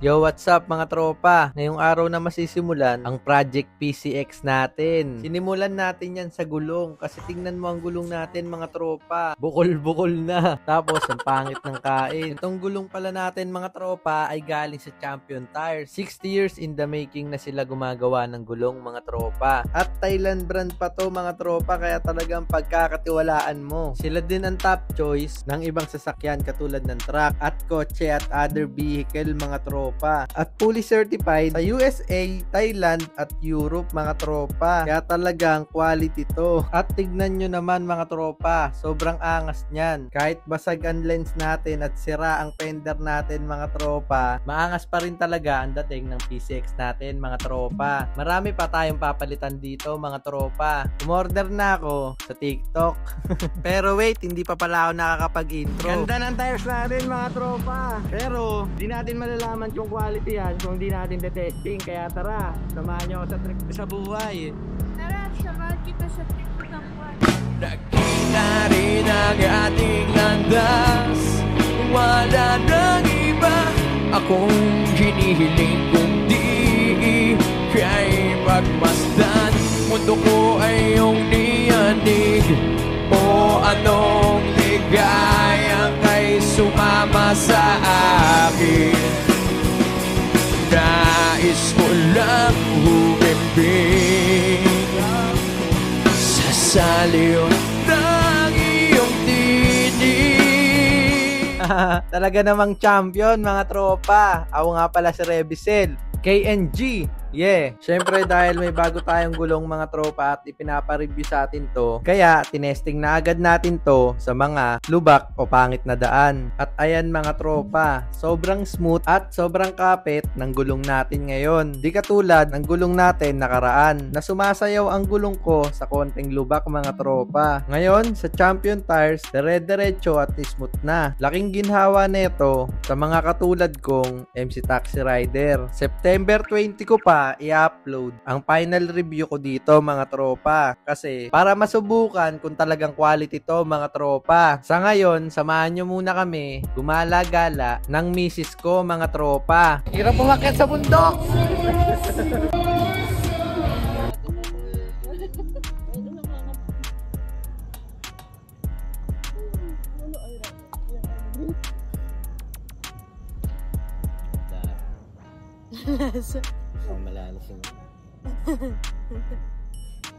Yo, what's up mga tropa? Ngayong araw na masisimulan ang Project PCX natin. Sinimulan natin yan sa gulong kasi tingnan mo ang gulong natin mga tropa. Bukol-bukol na. Tapos ang pangit ng kain. Itong gulong pala natin mga tropa ay galing sa Champion Tires. 60 years in the making na sila gumagawa ng gulong mga tropa. At Thailand brand pa to mga tropa kaya talagang pagkakatiwalaan mo. Sila din ang top choice ng ibang sasakyan katulad ng truck at kotse at other vehicle mga tropa. At fully certified sa USA, Thailand at Europe mga tropa. Kaya talagang quality to. At tignan nyo naman mga tropa, sobrang angas nyan. Kahit basag ang lens natin at sira ang fender natin mga tropa, maangas pa rin talaga ang dating ng PCX natin mga tropa. Marami pa tayong papalitan dito mga tropa. Umorder na ako sa TikTok. Pero wait, hindi pa pala ako nakakapag-intro. Ganda ng tires natin mga tropa. Pero di natin malalaman yung quality yan kung di natin testing. Kaya tara, samahan nyo ako sa trip sa buhay. Tara, samahan kita sa trip ko ng buhay. Nakita rin ang ating landas, wala nang iba akong hinihiling kundi kay pagmasdan. Mundo ko ay iyong niyanig, o anong ligayang kay sumama sa akin. Nais ko lang humiping sa saliw ng iyong tinig. Talaga namang champion mga tropa. Ako nga pala si Rebicel KNG. Yeah, syempre dahil may bago tayong gulong mga tropa at ipinapa-review sa atin to, kaya tinesting na agad natin to sa mga lubak o pangit na daan. At ayan mga tropa, sobrang smooth at sobrang kapit ng gulong natin ngayon. Di katulad ng gulong natin nakaraan na sumasayaw ang gulong ko sa konting lubak mga tropa. Ngayon sa Champion Tires, dire-diretso at smooth na. Laking ginhawa nito sa mga katulad kong MC Taxi Rider. September 20 ko pa i-upload ang final review ko dito mga tropa kasi para masubukan kung talagang quality to mga tropa. Sa ngayon, samahan nyo muna kami gumala-gala ng misis ko mga tropa. Hirap umakyat sa bundok. Ang malalas yun.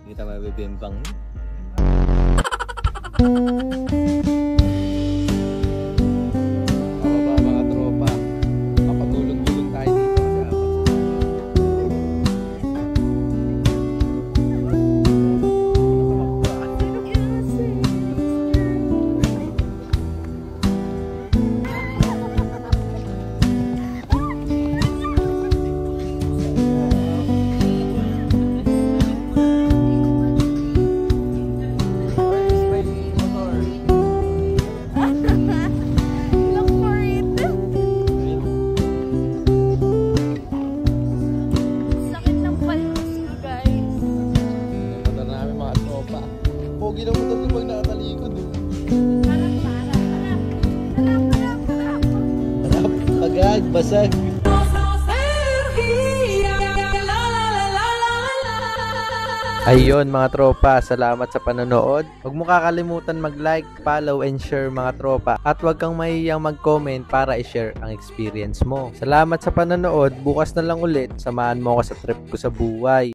Hindi tayo mabibimbang. Mga tropa, kapagulong-gulong tayo dito sa pogi ng motor ko pag nakatalikod. Harap, agad, basag. Ayun mga tropa, salamat sa panonood. Huwag mo kakalimutan mag-like, follow, and share mga tropa. At huwag kang mahihiyang mag-comment para i-share ang experience mo. Salamat sa panonood. Bukas na lang ulit. Samahan mo ako sa trip ko sa buhay.